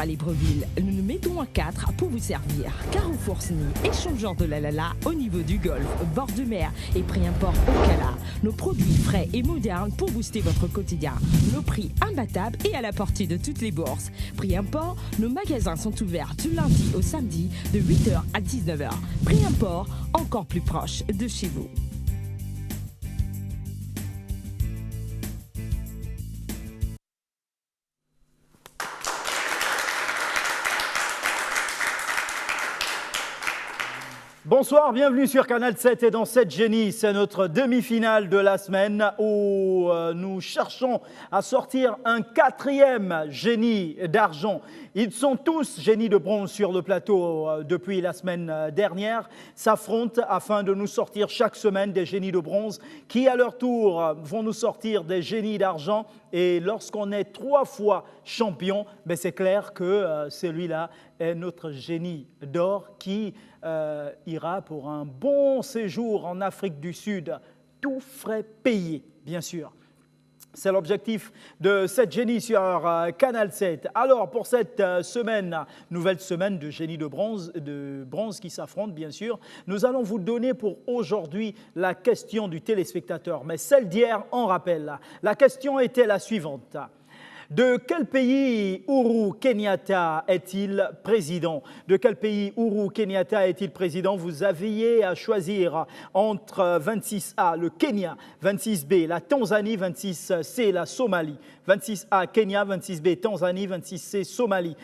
à Libreville. Nous nous mettons à 4 pour vous servir. Carrefour Sny, échangeur de la au niveau du golfe, bord de mer et prix import au Cala. Nos produits frais et modernes pour booster votre quotidien. Nos prix imbattables et à la portée de toutes les bourses. Prix import, nos magasins sont ouverts du lundi au samedi de 8h à 19h. Prix import, encore plus proche de chez vous. Bonsoir, bienvenue sur Canal 7 et dans 7 Génies. C'est notre demi-finale de la semaine où nous cherchons à sortir un 4e génie d'argent. Ils sont tous génies de bronze sur le plateau depuis la semaine dernière, s'affrontent afin de nous sortir chaque semaine des génies de bronze qui à leur tour vont nous sortir des génies d'argent. Et lorsqu'on est 3 fois champion, ben c'est clair que celui-là est notre génie d'or qui ira pour un bon séjour en Afrique du Sud, tout frais payé, bien sûr. C'est l'objectif de cette génie sur Canal 7. Alors, pour cette semaine, nouvelle semaine de génie de bronze qui s'affrontent, bien sûr, nous allons vous donner pour aujourd'hui la question du téléspectateur. Mais celle d'hier en rappelle. La question était la suivante. De quel pays Uhuru Kenyatta est-il président? De quel pays Uhuru Kenyatta est-il président? Vous aviez à choisir entre 26A, le Kenya, 26B, la Tanzanie, 26C, la Somalie. 26A, Kenya, 26B, Tanzanie, 26C, Somalie.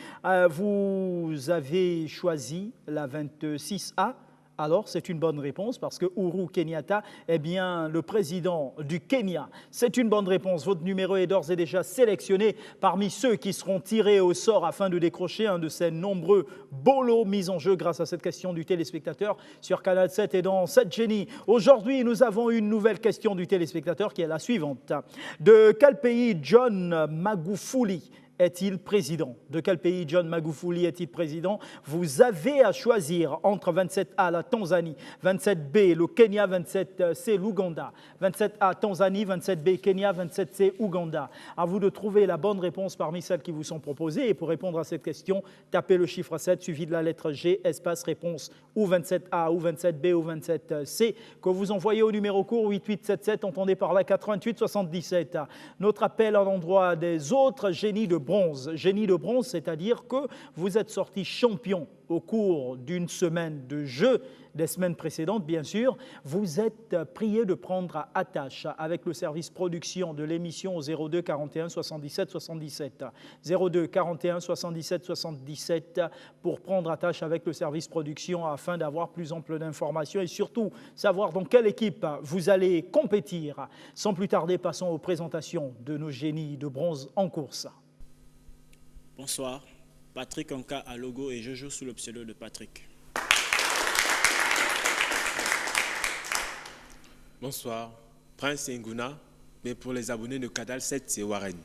Vous avez choisi la 26A. Alors, c'est une bonne réponse parce que Uhuru Kenyatta est bien le président du Kenya. C'est une bonne réponse. Votre numéro est d'ores et déjà sélectionné parmi ceux qui seront tirés au sort afin de décrocher un de ces nombreux bolos mis en jeu grâce à cette question du téléspectateur sur Canal 7 et dans 7 Génies. Aujourd'hui, nous avons une nouvelle question du téléspectateur qui est la suivante. De quel pays John Magufuli est-il président? De quel pays John Magufuli est-il président? Vous avez à choisir entre 27A, la Tanzanie, 27B, le Kenya, 27C, l'Ouganda. 27A, Tanzanie, 27B, Kenya, 27C, Ouganda. À vous de trouver la bonne réponse parmi celles qui vous sont proposées. Et pour répondre à cette question, tapez le chiffre 7 suivi de la lettre G, espace réponse ou 27A, ou 27B, ou 27C, que vous envoyez au numéro court 8877, entendez par là 88 77. Notre appel à l'endroit des autres génies de bronze. Génie de bronze, c'est-à-dire que vous êtes sorti champion au cours d'une semaine de jeu, des semaines précédentes bien sûr. Vous êtes prié de prendre attache avec le service production de l'émission au 02 41 77 77. 02 41 77 77 pour prendre attache avec le service production afin d'avoir plus ample d'informations et surtout savoir dans quelle équipe vous allez compétir. Sans plus tarder, passons aux présentations de nos génies de bronze en course. Bonsoir, Patrick Anka à logo et je joue sous le pseudo de Patrick. Bonsoir, Prince Nguna, mais pour les abonnés de Canal 7, c'est Warren.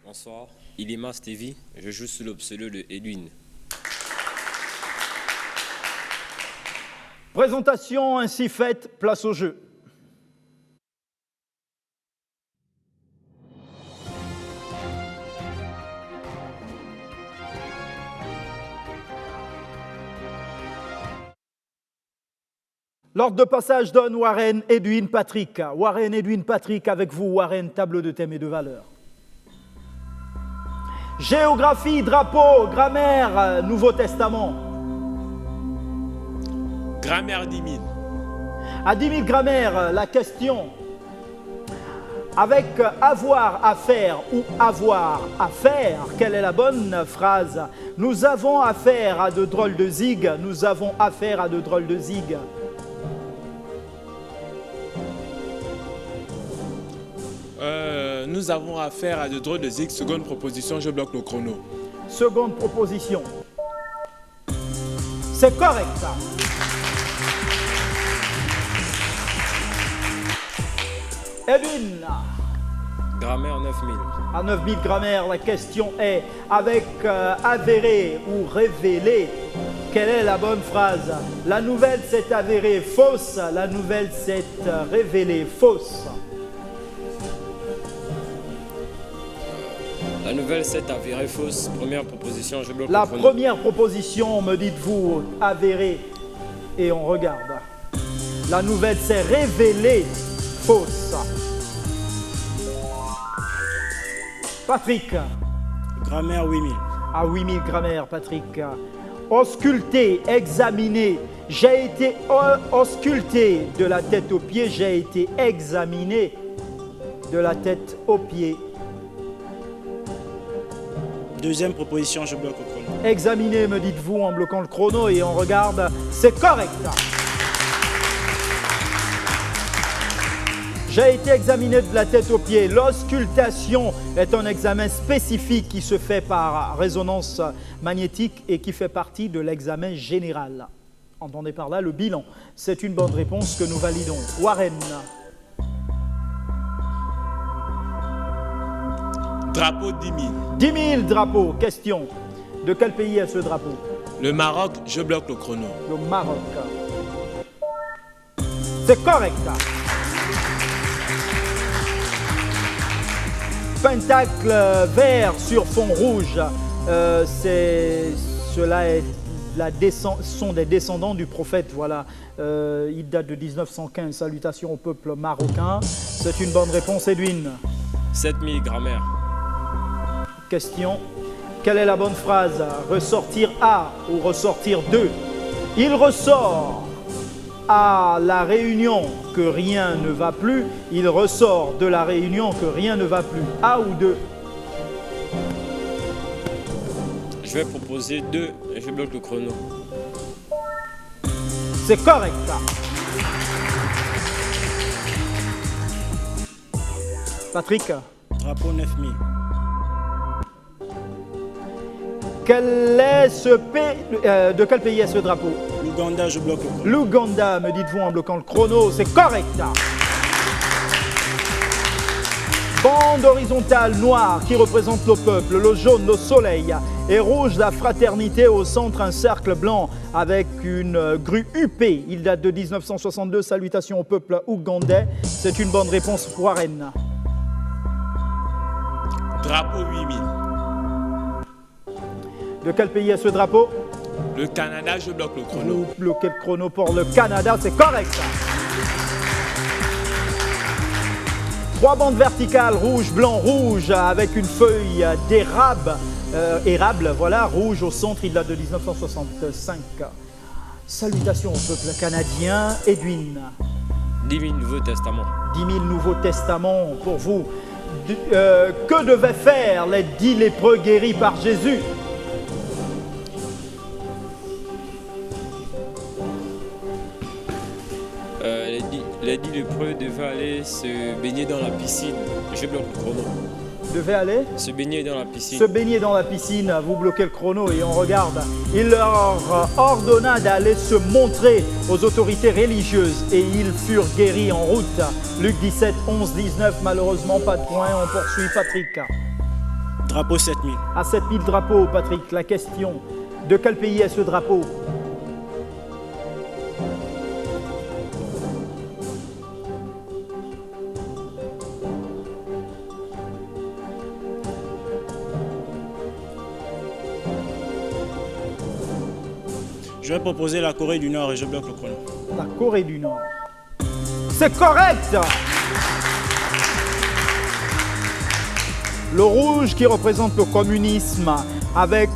Bonsoir, Ilima Stevie, je joue sous le pseudo de Edwin. Présentation ainsi faite, place au jeu. L'ordre de passage donne Warren, Edwin, Patrick. Warren, Edwin, Patrick, avec vous, Warren, tableau de thèmes et de valeurs. Géographie, drapeau, grammaire, Nouveau Testament. Grammaire 10 000. À 10 000 grammaires, la question. Avec avoir à faire ou avoir à faire, quelle est la bonne phrase? Nous avons affaire à de drôles de zig, nous avons affaire à de drôles de zig. Nous avons affaire à de drôles de zig. Seconde proposition, je bloque le chrono. Seconde proposition. C'est correct, ça. Edwin. Grammaire 9000. À 9000 grammaires, la question est avec avéré ou révélé. Quelle est la bonne phrase? La nouvelle s'est avérée fausse, la nouvelle s'est révélée fausse. La nouvelle s'est avérée fausse. Première proposition, je bloque La le chrono. première proposition, me dites-vous, avérée. Et on regarde. La nouvelle s'est révélée fausse. Patrick. Grammaire 8000. À 8000 grammaire, Patrick. Ausculté, examiné. J'ai été ausculté de la tête aux pieds. J'ai été examiné de la tête aux pieds. Deuxième proposition, je bloque le chrono. Examiné, me dites-vous, en bloquant le chrono et on regarde. C'est correct. J'ai été examiné de la tête aux pieds. L'auscultation est un examen spécifique qui se fait par résonance magnétique et qui fait partie de l'examen général. Entendez par là le bilan. C'est une bonne réponse que nous validons. Warren. Drapeau 10 000. 10 000 drapeaux. Question. De quel pays est ce drapeau? Le Maroc, je bloque le chrono. Le Maroc. C'est correct. Pentacle vert sur fond rouge. Sont des descendants du prophète. Voilà. Il date de 1915. Salutations au peuple marocain. C'est une bonne réponse, Edwin. 7000 grammaire. Question. Quelle est la bonne phrase? Ressortir à ou ressortir de? Il ressort à la réunion que rien ne va plus. Il ressort de la réunion que rien ne va plus. A ou de? Je vais proposer 2 et je bloque le chrono. C'est correct. Patrick, Drapeau 9000. de quel pays est ce drapeau? L'Ouganda, je bloque le chrono. L'Ouganda, me dites-vous en bloquant le chrono, c'est correct. Bande horizontale noire qui représente le peuple, le jaune le soleil et rouge la fraternité, au centre un cercle blanc avec une grue huppée. Il date de 1962, salutations au peuple ougandais. C'est une bonne réponse, Warren. Drapeau 8000. De quel pays est ce drapeau? Le Canada, je bloque le chrono. Vous bloquez le chrono pour le Canada, c'est correct. 3 bandes verticales, rouge, blanc, rouge, avec une feuille érable, voilà, rouge au centre, il date de 1965. Salutations au peuple canadien, Edwin. 10 000 Nouveaux Testaments. 10 000 Nouveaux Testaments pour vous. Que devaient faire les 10 lépreux guéris par Jésus? Les 10 lépreux devaient aller se baigner dans la piscine. Je bloque le chrono. Devaient aller Se baigner dans la piscine. se baigner dans la piscine, vous bloquez le chrono et on regarde. Il leur ordonna d'aller se montrer aux autorités religieuses et ils furent guéris en route. Luc 17, 11, 19, malheureusement pas de points, on poursuit Patrick. Drapeau 7000. À 7000 drapeaux, Patrick, la question, de quel pays est ce drapeau? Je vais proposer la Corée du Nord et je bloque le chrono. La Corée du Nord. C'est correct! Le rouge qui représente le communisme avec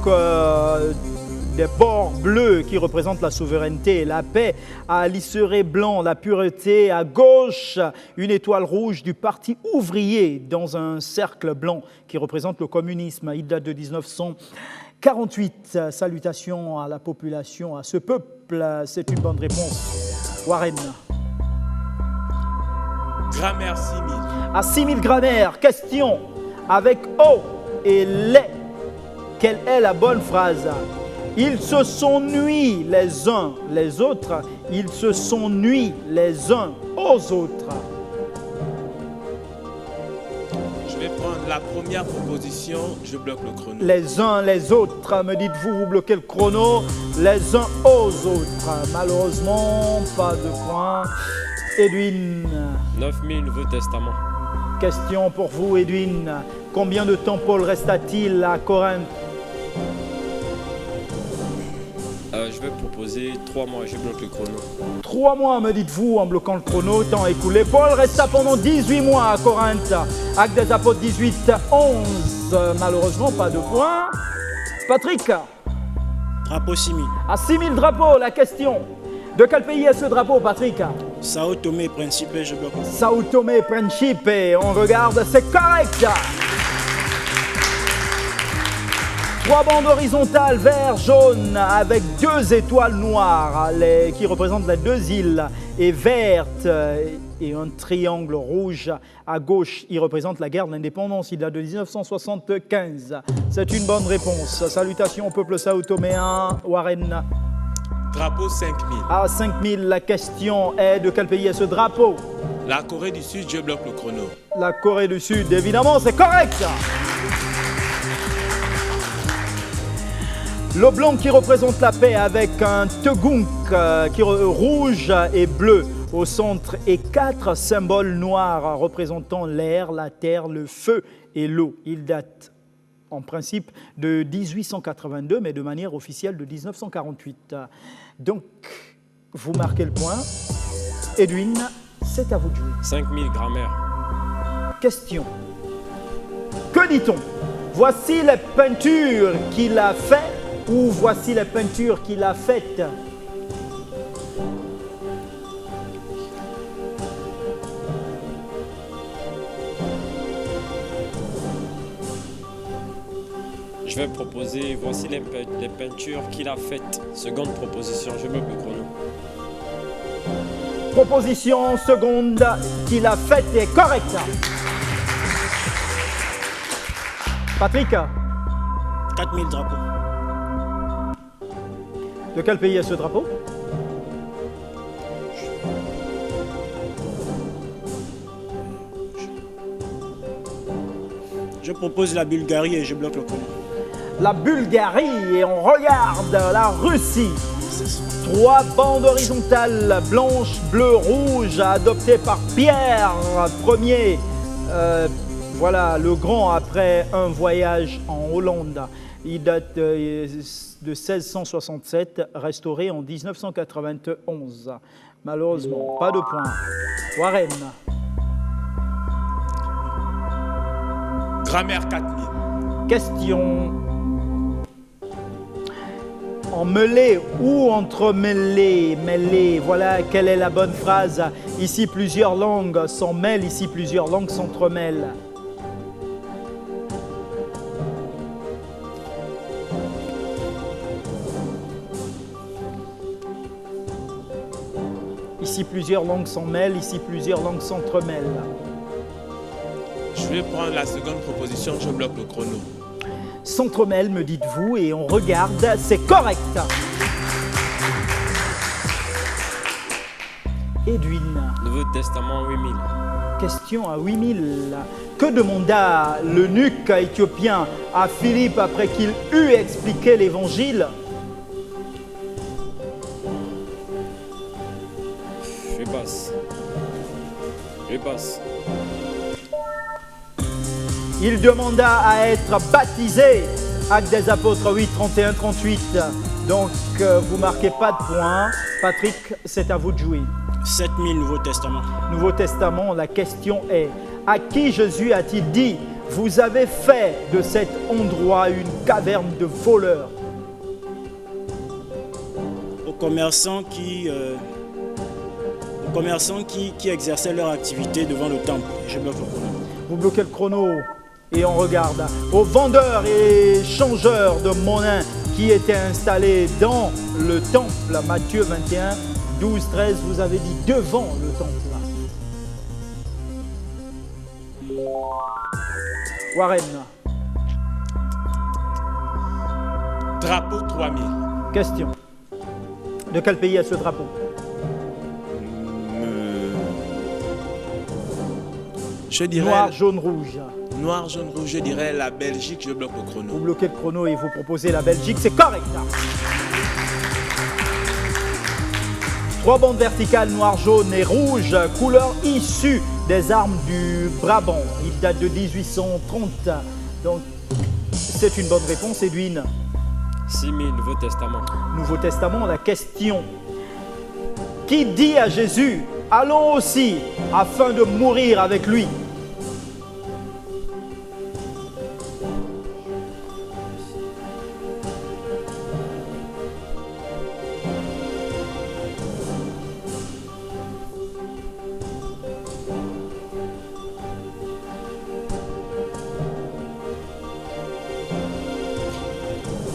des bords bleus qui représentent la souveraineté et la paix. À l'isseré blanc, la pureté. À gauche, une étoile rouge du Parti ouvrier dans un cercle blanc qui représente le communisme. Il date de 1948. Salutations à la population, à ce peuple. C'est une bonne réponse. Warren. Grammaire 6000. À 6000 grammaire, question. Avec O et les, quelle est la bonne phrase? Ils se sont nuits les uns les autres, ils se sont nuits les uns aux autres. Je vais prendre la première proposition, je bloque le chrono. Les uns les autres, me dites-vous, vous bloquez le chrono, les uns aux autres. Malheureusement, pas de points. Edwin. 9000 Nouveaux Testaments. Question pour vous, Edwin. Combien de temps Paul resta-t-il à Corinthe? Je vais proposer 3 mois, je bloque le chrono. 3 mois, me dites-vous, en bloquant le chrono, temps écoulé. Paul resta pendant 18 mois à Corinthe. Actes des Apôtres 18, 11. Malheureusement, pas de points. Patrick? Drapeau 6000. À 6000 drapeaux, la question. De quel pays est ce drapeau, Patrick? Sao Tomé et Principe, je bloque. Sao Tomé et Principe. On regarde, c'est correct. 3 bandes horizontales, vert, jaune, avec 2 étoiles noires qui représentent les 2 îles, et verte, et un triangle rouge à gauche, il représente la guerre de l'indépendance, il date de 1975. C'est une bonne réponse. Salutations au peuple sao-toméen. Warren? Drapeau 5000. À 5000, la question est de quel pays est ce drapeau? La Corée du Sud, je bloque le chrono. La Corée du Sud, évidemment, c'est correct. Le blanc qui représente la paix avec un tegunk rouge et bleu au centre et 4 symboles noirs représentant l'air, la terre, le feu et l'eau. Il date en principe de 1882 mais de manière officielle de 1948. Donc, vous marquez le point. Edwin, c'est à vous de jouer. 5000 grammaire. Question. Que dit-on? Voici les peintures qu'il a faites ou voici les peintures qu'il a faites? Je vais proposer, voici les peintures qu'il a faites. Seconde proposition, je bloque le chrono. Proposition seconde qu'il a faite est correcte. Patrick? 4000 drapeaux. De quel pays est ce drapeau? Je propose la Bulgarie et je bloque le chrono. La Bulgarie et on regarde la Russie. 3 bandes horizontales, blanche, bleu, rouge, adoptées par Pierre Ier. Voilà, le grand après un voyage en Hollande. Il date de 1667, restauré en 1991. Malheureusement, pas de points. Warren? Grammaire 4000. Question. En mêlée ou entremêlée, mêlée, voilà quelle est la bonne phrase. Ici, plusieurs langues s'en mêlent, ici, plusieurs langues s'entremêlent. Ici, plusieurs langues s'en mêlent, ici, plusieurs langues s'entremêlent. Je vais prendre la seconde proposition, je bloque le chrono. S'entremêlent, me dites-vous, et on regarde, c'est correct. Edwin. Nouveau Testament 8000. Question à 8000. Que demanda l'eunuque éthiopien à Philippe après qu'il eut expliqué l'évangile? Je passe. Il demanda à être baptisé. Actes des Apôtres 8, 31, 38. Donc, vous marquez pas de points. Patrick, c'est à vous de jouer. 7000 Nouveau Testament. Nouveau Testament, la question est, à qui Jésus a-t-il dit, vous avez fait de cet endroit une caverne de voleurs? Aux commerçants qui exerçaient leur activité devant le temple. Je bloque le chrono. Vous bloquez le chrono et on regarde. Aux vendeurs et changeurs de monnaie qui étaient installés dans le temple. Matthieu 21, 12, 13, vous avez dit devant le temple. Warren. Drapeau 3000. Question. De quel pays est ce drapeau? Je dirais... Noir, jaune, rouge. Noir, jaune, rouge, je dirais la Belgique, je bloque le Vous chrono. bloquez le chrono et vous proposez la Belgique, c'est correct. 3 bandes verticales, noir, jaune et rouge, couleur issue des armes du Brabant. Il date de 1830. Donc, c'est une bonne réponse, Edwin. 6000, Nouveau Testament. Nouveau Testament, la question. Qui dit à Jésus, allons aussi afin de mourir avec lui?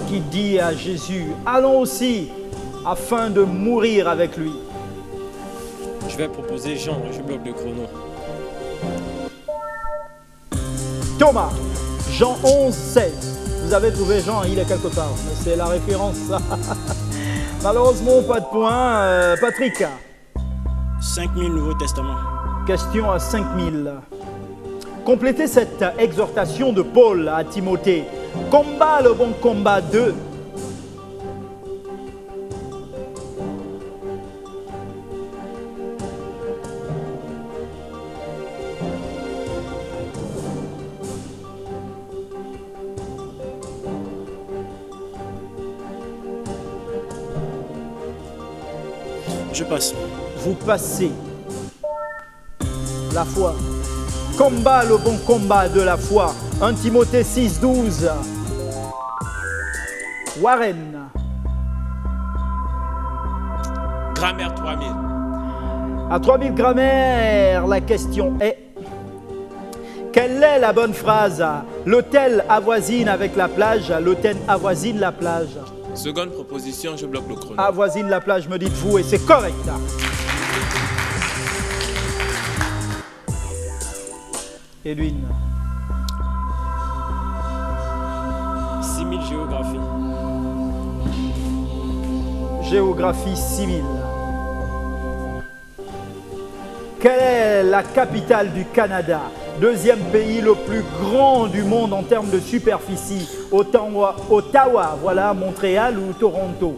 Qui dit à Jésus, allons aussi afin de mourir avec lui? Je vais proposer Jean, je bloque le chrono. Thomas, Jean 11, 16. Vous avez trouvé Jean, il est quelque part, mais c'est la référence. Malheureusement, pas de point. Patrick, 5000 Nouveau Testament. question à 5000. Complétez cette exhortation de Paul à Timothée. Combat le bon combat de... Je passe. Vous passez la foi. Combat le bon combat de la foi. 1 Timothée 6, 12. Warren, Grammaire 3000. à 3000 grammaire, la question est: quelle est la bonne phrase? L'hôtel avoisine avec la plage, l'hôtel avoisine la plage. Seconde proposition, je bloque le chrono. Avoisine la plage, me dites-vous, et c'est correct. Edwin, 6000, géographie. géographie civile. Quelle est la capitale du Canada? Deuxième pays le plus grand du monde en termes de superficie. Ottawa, voilà, Montréal ou Toronto?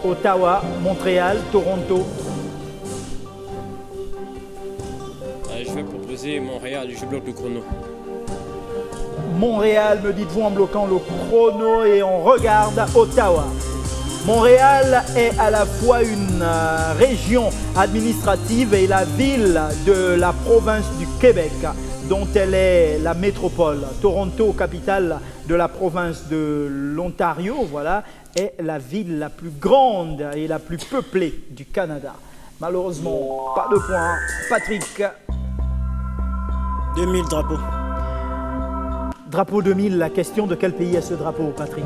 Ottawa, Montréal, Toronto. Je vais proposer Montréal, je bloque le chrono. Montréal, me dites-vous en bloquant le chrono, et on regarde Ottawa. Montréal est à la fois une région administrative et la ville de la province du Québec, dont elle est la métropole. Toronto, capitale de la province de l'Ontario, voilà, est la ville la plus grande et la plus peuplée du Canada. Malheureusement, pas de points. Patrick, 2000 drapeaux. drapeau 2000, la question: de quel pays est ce drapeau, Patrick?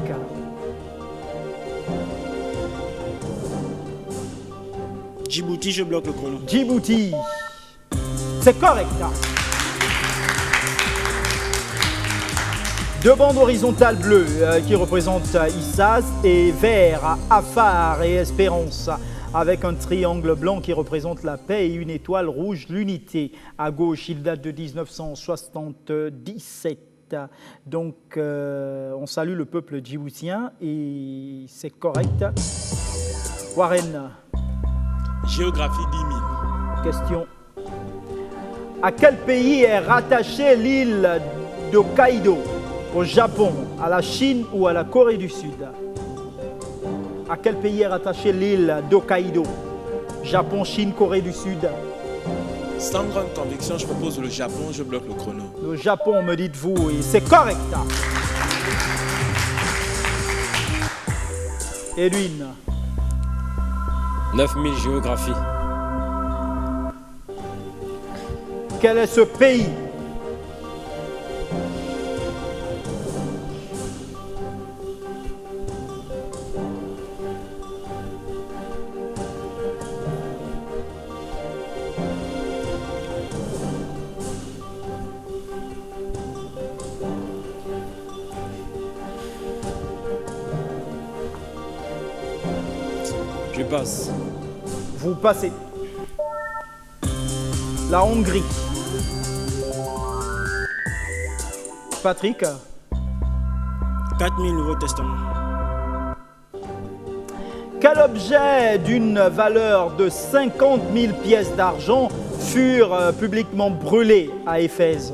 Djibouti, je bloque le chrono. Djibouti. C'est correct. Deux bandes horizontales bleues qui représentent Issas, et vert, Afar et Espérance, avec un triangle blanc qui représente la paix et une étoile rouge, l'unité. À gauche, il date de 1977. Donc, on salue le peuple djiboutien et c'est correct. Warren, Géographie 10 000. question. À quel pays est rattachée l'île d'Hokkaido? Au Japon, à la Chine ou à la Corée du Sud? À quel pays est rattachée l'île d'Hokkaido? Japon, Chine, Corée du Sud? Sans grande conviction, je propose le Japon, je bloque le chrono. Le Japon, me dites-vous, et c'est correct. Edwin, 9000, géographie. quel est ce pays? Je passe. Vous passez. La Hongrie. Patrick, 4000 Nouveau Testament. Quel objet d'une valeur de 50 000 pièces d'argent furent publiquement brûlés à Éphèse?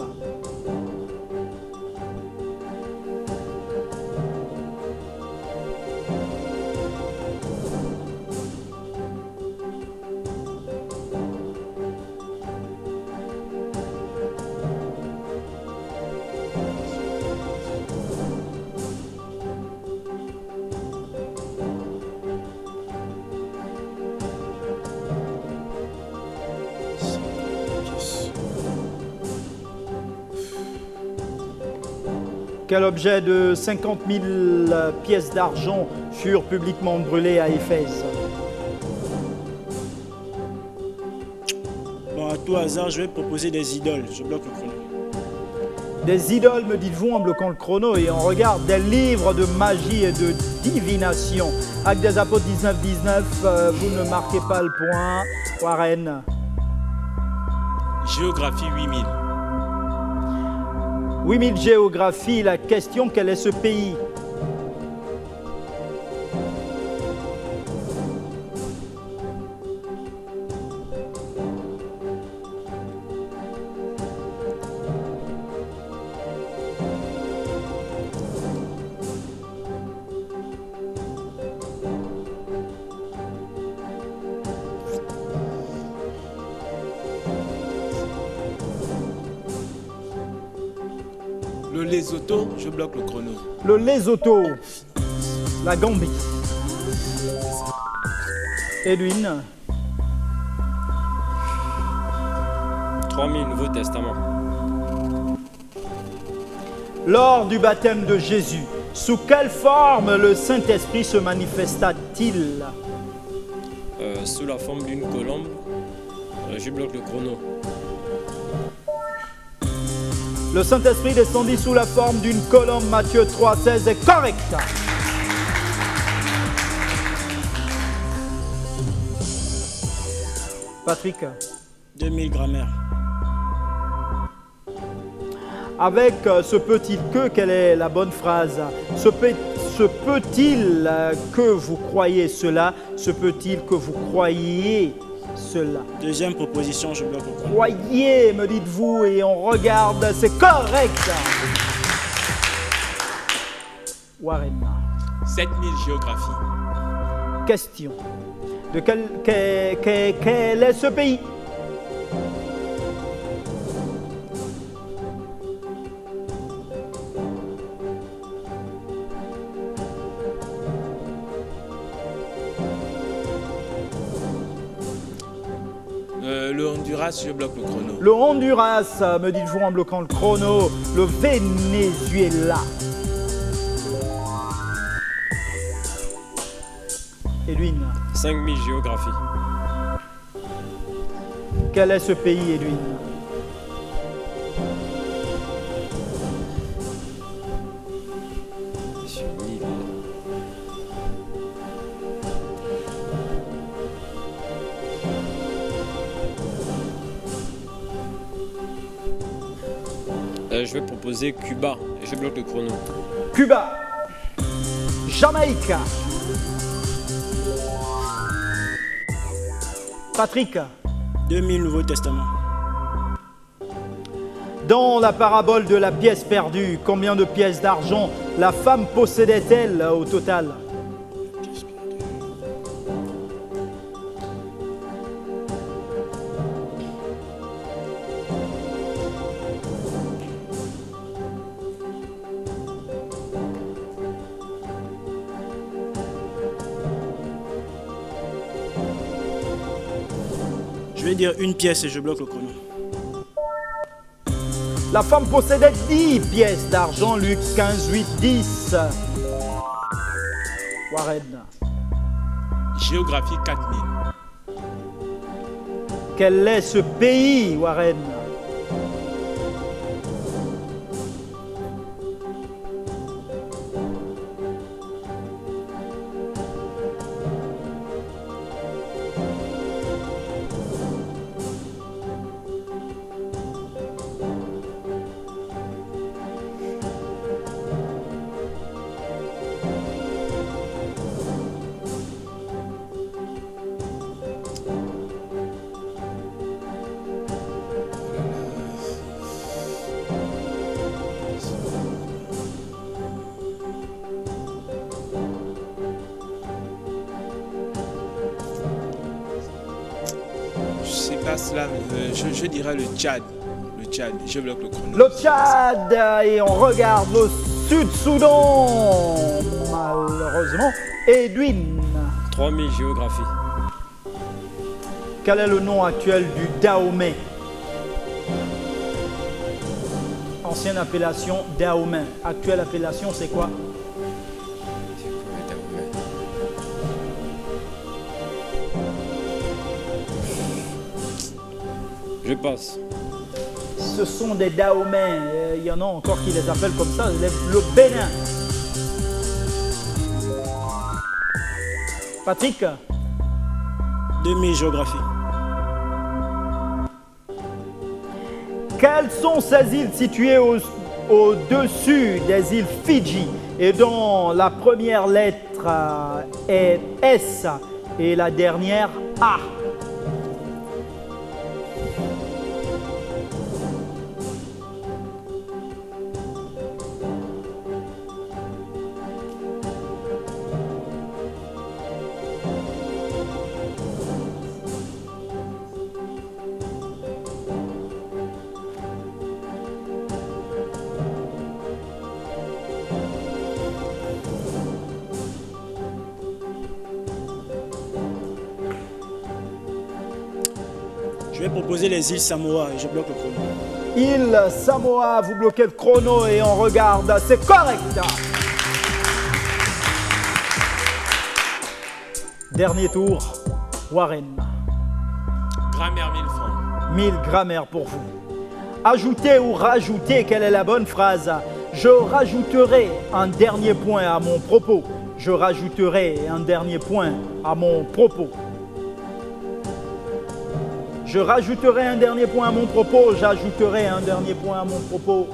Quel objet de 50 000 pièces d'argent furent publiquement brûlés à Éphèse? Bon, à tout hasard, je vais proposer des idoles. Je bloque le chrono. Des idoles, me dites-vous, en bloquant le chrono, et on regarde des livres de magie et de divination. Actes des Apôtres 19-19, vous ne marquez pas le point. Warren. Géographie 8000. 8000 géographie, la question, quel est ce pays? Le Lesotho, je bloque le chrono. Le Lesotho, la Gambie. Edwin. 3000 Nouveau Testament. Lors du baptême de Jésus, sous quelle forme le Saint-Esprit se manifesta-t-il? Sous la forme d'une colombe. Je bloque le chrono. Le Saint-Esprit descendit sous la forme d'une colombe. Matthieu 3,16 est correct. Patrick. 2000 grammaire. Avec se peut-il que, quelle est la bonne phrase? Se peut-il que vous croyez cela? Se peut-il que vous croyez cela? Deuxième proposition, je bloque le chrono. Croyez, me dites-vous, et on regarde, c'est correct. Warren. 7000 géographie. Question. De quel est ce pays? Le Honduras, je bloque le chrono. Le Honduras, me dites-vous en bloquant le chrono. Le Venezuela. Edwin. 5000 Géographie. Quel est ce pays, Edwin? Sur 1000. Je vais proposer Cuba et je bloque le chrono. Cuba. Jamaïque. Patrick. 2000 Nouveau Testament. Dans la parabole de la pièce perdue, combien de pièces d'argent la femme possédait-elle au total? Je vais dire une pièce et je bloque le chrono. La femme possédait 10 pièces d'argent, Luc 15, 8, 10. Warren. Géographie 4000. Quel est ce pays, Warren? place là, je dirais le Tchad. Le Tchad, je bloque le chrono. Le Tchad, et on regarde le Sud-Soudan. Malheureusement, Edwin. 3000 géographie. Quel est le nom actuel du Dahomey? Ancienne appellation Dahomey. Actuelle appellation, c'est quoi? C'est quoi le Dahomey? Je passe. Ce sont des Dahomey. Il y en a encore qui les appellent comme ça. Le Bénin. Patrick? 2000 géographie. Quelles sont ces îles situées au-dessus des îles Fidji et dont la première lettre est S et la dernière A? Je vais proposer les îles Samoa et je bloque le chrono. Île Samoa, vous bloquez le chrono et on regarde, c'est correct. Dernier tour, Warren. Grammaire 1000 francs. 1000 grammaires pour vous. Ajoutez ou rajoutez, quelle est la bonne phrase? Je rajouterai un dernier point à mon propos. Je rajouterai un dernier point à mon propos. Je rajouterai un dernier point à mon propos. J'ajouterai un dernier point à mon propos.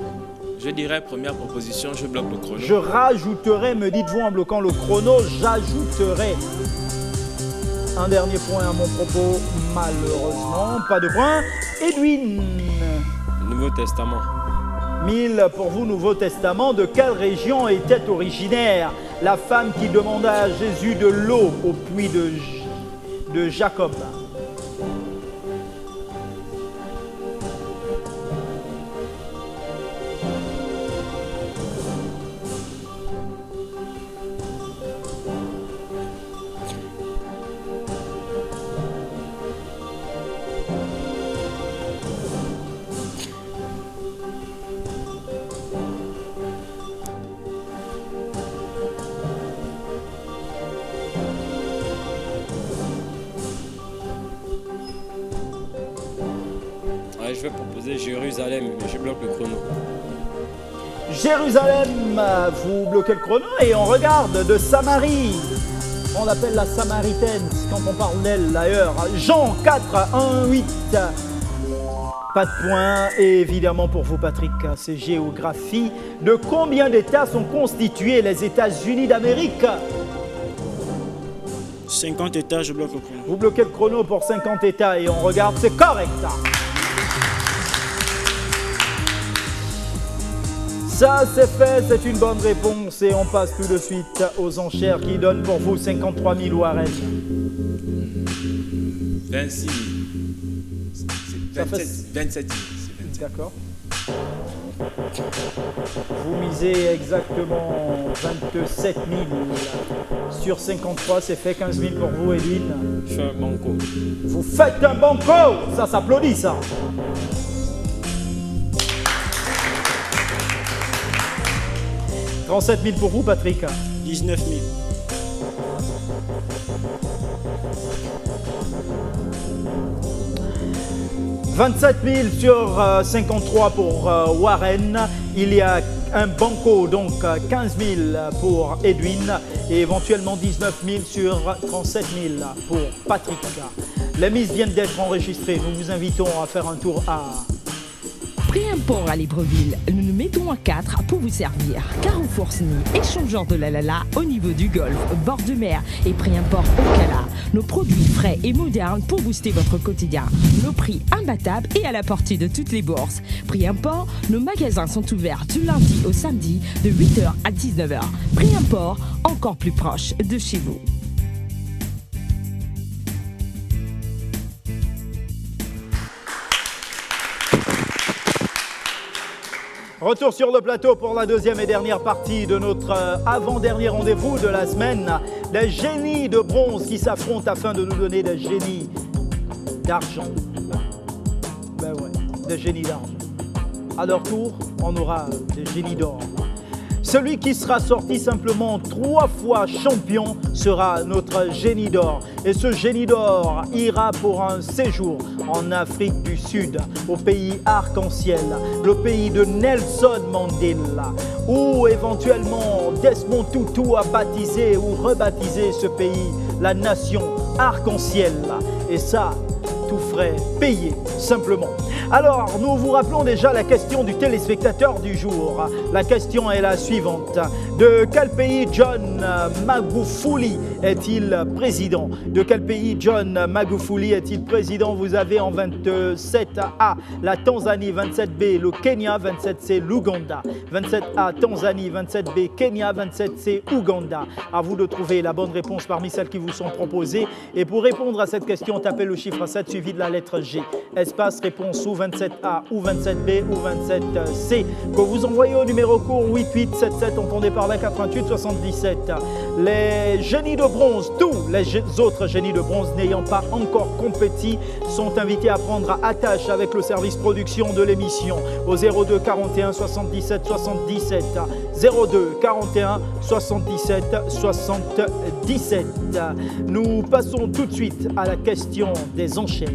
Je dirais première proposition, je bloque le chrono. Je rajouterai, me dites-vous en bloquant le chrono, j'ajouterai un dernier point à mon propos. Malheureusement, pas de point. Edwin. Nouveau Testament. 1000 pour vous, Nouveau Testament. De quelle région était originaire la femme qui demanda à Jésus de l'eau au puits de Jacob? Ouais, je vais proposer Jérusalem, mais je bloque le chrono. Jérusalem, vous bloquez le chrono et on regarde de Samarie. On l'appelle la Samaritaine quand on parle d'elle d'ailleurs. Jean 4, 1, 8. Pas de point. Et évidemment pour vous Patrick, c'est géographie. De combien d'États sont constitués les États-Unis d'Amérique? 50 États, je bloque le chrono. Vous bloquez le chrono pour 50 États et on regarde, c'est correct. Ça c'est fait, c'est une bonne réponse et on passe tout de suite aux enchères qui donnent pour vous 53 000 Warren. 26 000. Ça fait- 27 000. D'accord. Vous misez exactement 27 000 sur 53, c'est fait 15 000 pour vous Edwin. Je fais un banco. Vous faites un banco, ça s'applaudit ça. « 37 000 pour vous, Patrick. 19 000. 27 000 sur 53 pour Warren. Il y a un banco, donc 15 000 pour Edwin et éventuellement 19 000 sur 37 000 pour Patrick. Les mises viennent d'être enregistrées. Nous vous invitons à faire un tour à... Pré-import à Libreville, nous nous mettons à 4 pour vous servir. Carrefour SNI, échangeur de la au niveau du Golfe, bord de mer et pré-import au Cala. Nos produits frais et modernes pour booster votre quotidien. Nos prix imbattables et à la portée de toutes les bourses. Pré-import, nos magasins sont ouverts du lundi au samedi de 8h à 19h. Pré-import, encore plus proche de chez vous. Retour sur le plateau pour la deuxième et dernière partie de notre avant-dernier rendez-vous de la semaine. Les génies de bronze qui s'affrontent afin de nous donner des génies d'argent. Ben ouais, des génies d'argent. À leur tour, on aura des génies d'or. Celui qui sera sorti simplement 3 fois champion sera notre génie d'or. Et ce génie d'or ira pour un séjour en Afrique du Sud, au pays arc-en-ciel, le pays de Nelson Mandela, où éventuellement Desmond Tutu a baptisé ou rebaptisé ce pays, la nation arc-en-ciel. Et ça, tout frais payé, simplement. Alors, nous vous rappelons déjà la question du téléspectateur du jour. La question est la suivante. De quel pays John Magufuli est-il président? De quel pays John Magufuli est-il président? Vous avez en 27A la Tanzanie, 27B le Kenya, 27C l'Ouganda. 27A Tanzanie, 27B Kenya, 27C Ouganda. À vous de trouver la bonne réponse parmi celles qui vous sont proposées. Et pour répondre à cette question, tapez le chiffre 7 suivi de la lettre G. Espace réponse ou 27A ou 27B ou 27C. Que vous envoyez au numéro court 8877, entendez par là 88 77. Les génies de bronze, tous les autres génies de bronze n'ayant pas encore compétit, sont invités à prendre attache avec le service production de l'émission au 02 41 77 77. 02 41 77 77. Nous passons tout de suite à la question des enchères.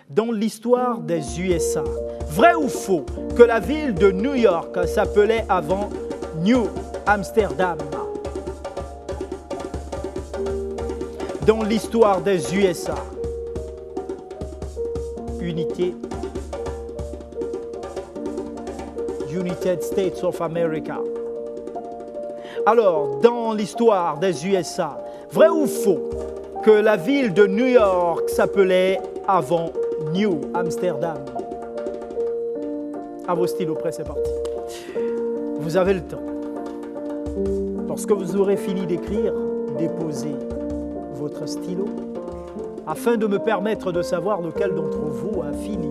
Dans l'histoire des USA, vrai ou faux que la ville de New York s'appelait avant New Amsterdam? Dans l'histoire des USA, United States of America. Alors, dans l'histoire des USA, vrai ou faux que la ville de New York s'appelait avant New Amsterdam? À vos stylos prêts, c'est parti. Vous avez le temps. Lorsque vous aurez fini d'écrire, déposez votre stylo afin de me permettre de savoir lequel d'entre vous a fini.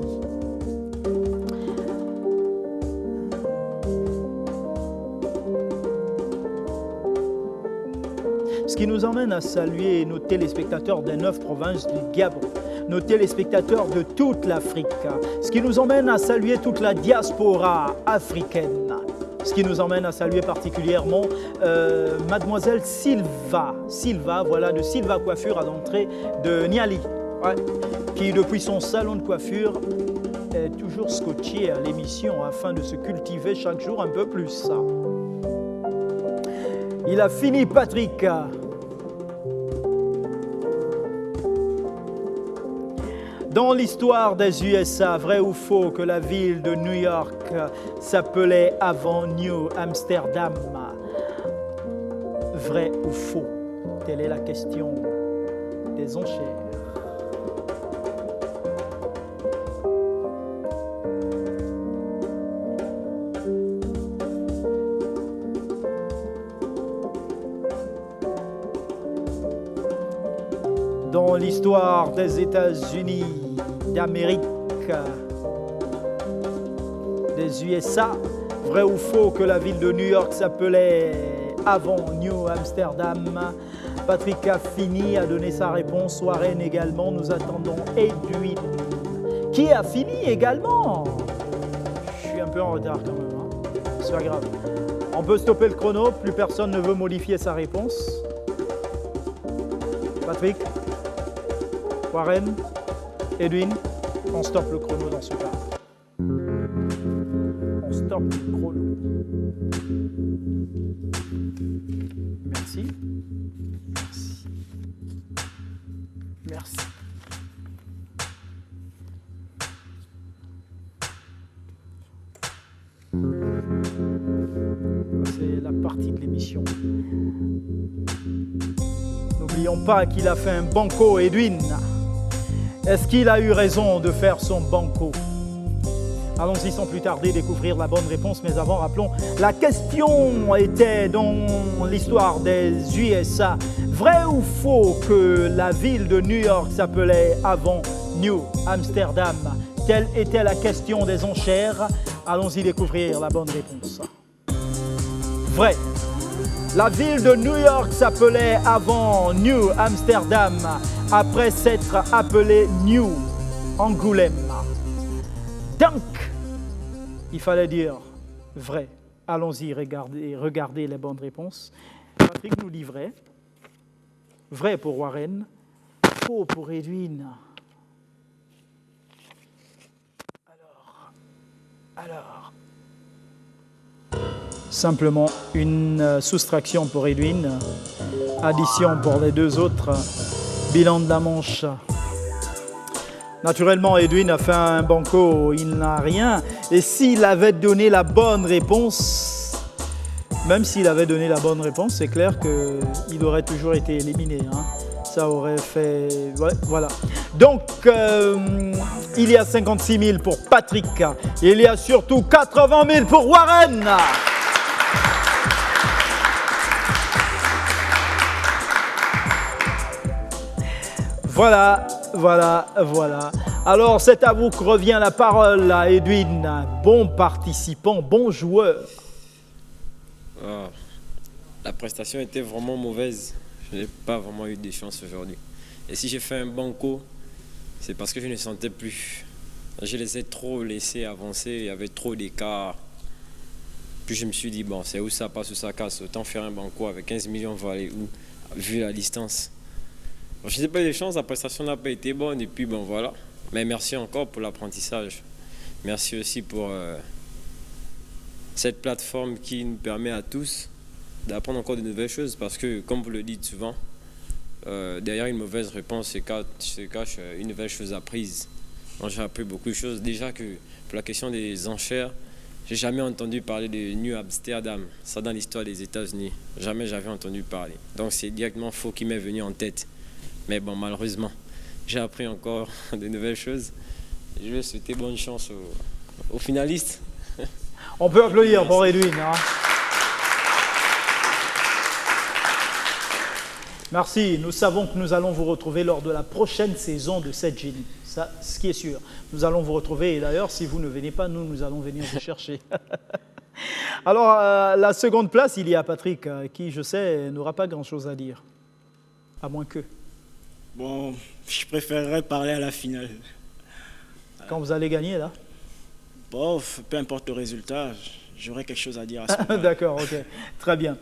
Ce qui nous emmène à saluer nos téléspectateurs des 9 provinces du Gabon, nos téléspectateurs de toute l'Afrique, ce qui nous emmène à saluer toute la diaspora africaine, ce qui nous emmène à saluer particulièrement mademoiselle Sylva, voilà, de Sylva Coiffure à l'entrée de Niali, ouais, qui depuis son salon de coiffure est toujours scotché à l'émission afin de se cultiver chaque jour un peu plus. Il a fini, Patrick. Dans l'histoire des USA, vrai ou faux que la ville de New York s'appelait avant New Amsterdam? Vrai ou faux? Telle est la question des enchères. Dans l'histoire des États-Unis d'Amérique, des USA, vrai ou faux que la ville de New York s'appelait avant New Amsterdam? Patrick a fini, a donné sa réponse. Warren également. Nous attendons Edwin, qui a fini également. Je suis un peu en retard quand même, hein. C'est pas grave. On peut stopper le chrono. Plus personne ne veut modifier sa réponse. Patrick, Warren, Edwin, on stoppe le chrono dans ce cas. On stoppe le chrono. Merci. Merci. Merci. C'est la partie de l'émission. N'oublions pas qu'il a fait un banco, Edwin. Est-ce qu'il a eu raison de faire son banco? Allons-y sans plus tarder découvrir la bonne réponse, mais avant rappelons, la question était dans l'histoire des USA. Vrai ou faux que la ville de New York s'appelait avant New Amsterdam? Telle était la question des enchères. Allons-y découvrir la bonne réponse. Vrai. La ville de New York s'appelait avant New Amsterdam, après s'être appelée New Angoulême. Donc, il fallait dire vrai. Allons-y, regardez les bonnes réponses. Patrick nous dit vrai. Vrai pour Warren. Faux pour Edwin. Alors. Simplement une soustraction pour Edwin. Addition pour les deux autres. Bilan de la manche. Naturellement, Edwin a fait un banco, il n'a rien. Et s'il avait donné la bonne réponse, même s'il avait donné la bonne réponse, c'est clair qu'il aurait toujours été éliminé. Hein. Ça aurait fait... Ouais, voilà. Donc, il y a 56 000 pour Patrick. Il y a surtout 80 000 pour Warren. Voilà. Alors, c'est à vous que revient la parole, à Edwin. Bon participant, bon joueur. La prestation était vraiment mauvaise. Je n'ai pas vraiment eu de chance aujourd'hui. Et si j'ai fait un banco, c'est parce que je ne sentais plus. Je les ai trop laissés avancer, il y avait trop d'écart. Puis je me suis dit, bon, c'est où ça passe ou ça casse. Autant faire un banco avec 15 millions, on va aller où, vu la distance. Bon, je n'ai pas eu de chance, la prestation n'a pas été bonne. Et puis, bon, voilà. Mais merci encore pour l'apprentissage. Merci aussi pour cette plateforme qui nous permet à tous d'apprendre encore de nouvelles choses. Parce que, comme vous le dites souvent, derrière une mauvaise réponse se cache une nouvelle chose apprise. Donc, j'ai appris beaucoup de choses. Déjà que pour la question des enchères, j'ai jamais entendu parler de New Amsterdam. Ça dans l'histoire des États-Unis. Jamais j'avais entendu parler. Donc c'est directement faux qui m'est venu en tête. Mais bon, malheureusement, j'ai appris encore de nouvelles choses. Je vais souhaiter bonne chance aux finalistes. On peut applaudir pour Edwin. Hein. Merci. Nous savons que nous allons vous retrouver lors de la prochaine saison de cette Génie. Ça, ce qui est sûr. Nous allons vous retrouver. Et d'ailleurs, si vous ne venez pas, nous allons venir vous chercher. Alors, la seconde place, il y a Patrick, qui, je sais, n'aura pas grand-chose à dire. À moins que. Bon, je préférerais parler à la finale. Quand vous allez gagner, là? Bon, peu importe le résultat, j'aurai quelque chose à dire à ce moment-là. D'accord, ok. Très bien.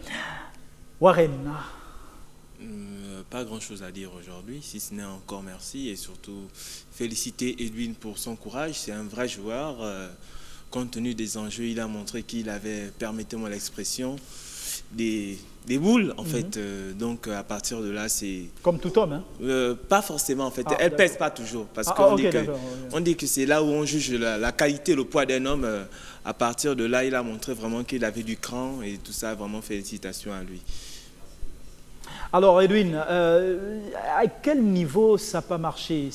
Warren. Pas grand-chose à dire aujourd'hui, si ce n'est encore merci et surtout féliciter Edwin pour son courage. C'est un vrai joueur. Compte tenu des enjeux, il a montré qu'il avait, permettez-moi l'expression, des boules en fait. Donc à partir de là, c'est... Comme tout homme, hein? Pas forcément en fait. Elle ne pèse pas toujours. Parce qu'on dit que c'est là où on juge la qualité, le poids d'un homme. À partir de là, il a montré vraiment qu'il avait du cran et tout ça. Vraiment félicitations à lui. Alors Edwin, à quel niveau ça n'a pas marché?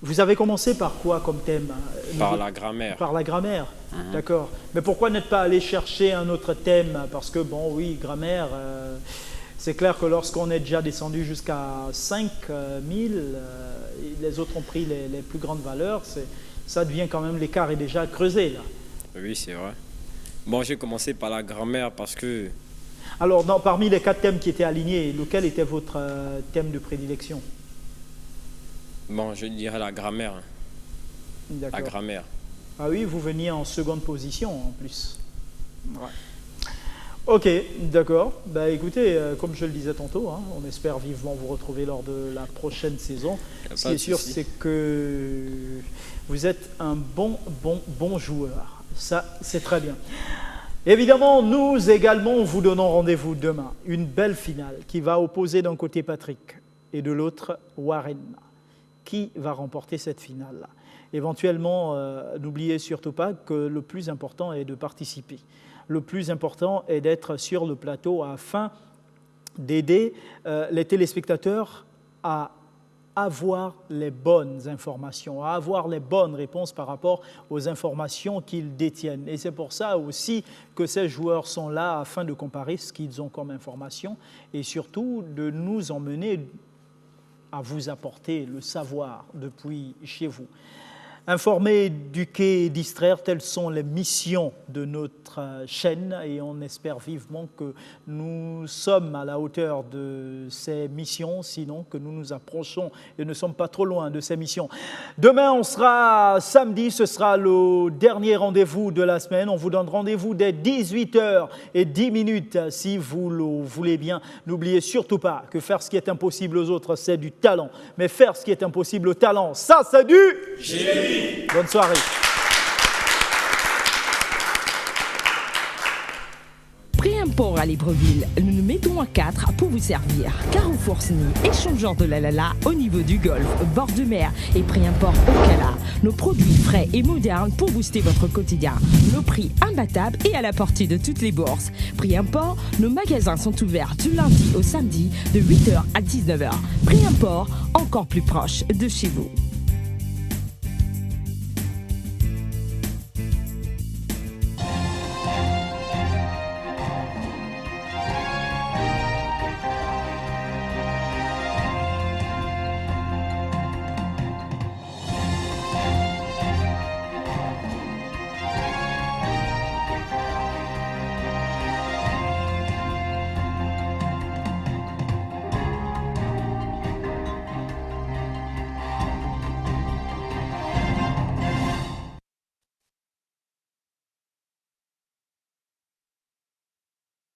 Vous avez commencé par quoi comme thème? Par la grammaire. Par la grammaire, d'accord. Mais pourquoi n'être pas allé chercher un autre thème? Parce que, bon, oui, grammaire, c'est clair que lorsqu'on est déjà descendu jusqu'à 5 000, les autres ont pris les plus grandes valeurs, ça devient quand même, l'écart est déjà creusé, là. Oui, c'est vrai. Bon, j'ai commencé par la grammaire parce que... Alors, parmi les 4 thèmes qui étaient alignés, lequel était votre thème de prédilection? Bon, je dirais la grammaire. La grammaire. Ah oui, vous veniez en seconde position en plus. Ouais. Ok, d'accord. Bah, écoutez, comme je le disais tantôt, hein, on espère vivement vous retrouver lors de la prochaine saison. Ce qui est sûr, c'est que vous êtes un bon joueur. Ça, c'est très bien. Évidemment, nous également vous donnons rendez-vous demain. Une belle finale qui va opposer d'un côté Patrick et de l'autre Warren. Qui va remporter cette finale-là? Éventuellement, n'oubliez surtout pas que le plus important est de participer. Le plus important est d'être sur le plateau afin d'aider les téléspectateurs à avoir les bonnes informations, à avoir les bonnes réponses par rapport aux informations qu'ils détiennent. Et c'est pour ça aussi que ces joueurs sont là afin de comparer ce qu'ils ont comme information et surtout de nous emmener à vous apporter le savoir depuis chez vous. Informer, éduquer et distraire, telles sont les missions de notre chaîne et on espère vivement que nous sommes à la hauteur de ces missions, sinon que nous nous approchons et ne sommes pas trop loin de ces missions. Demain, on sera samedi, ce sera le dernier rendez-vous de la semaine. On vous donne rendez-vous dès 18h10 si vous le voulez bien. N'oubliez surtout pas que faire ce qui est impossible aux autres, c'est du talent. Mais faire ce qui est impossible au talent, ça c'est du génie. Bonne soirée. Pré-import à Libreville, nous nous mettons à 4 pour vous servir. Carrefour Sny, échangeur de la au niveau du golfe, bord de mer et pré-import au Cala. Nos produits frais et modernes pour booster votre quotidien. Nos prix imbattables et à la portée de toutes les bourses. Pré-import, nos magasins sont ouverts du lundi au samedi de 8h à 19h. Pré-import, encore plus proche de chez vous.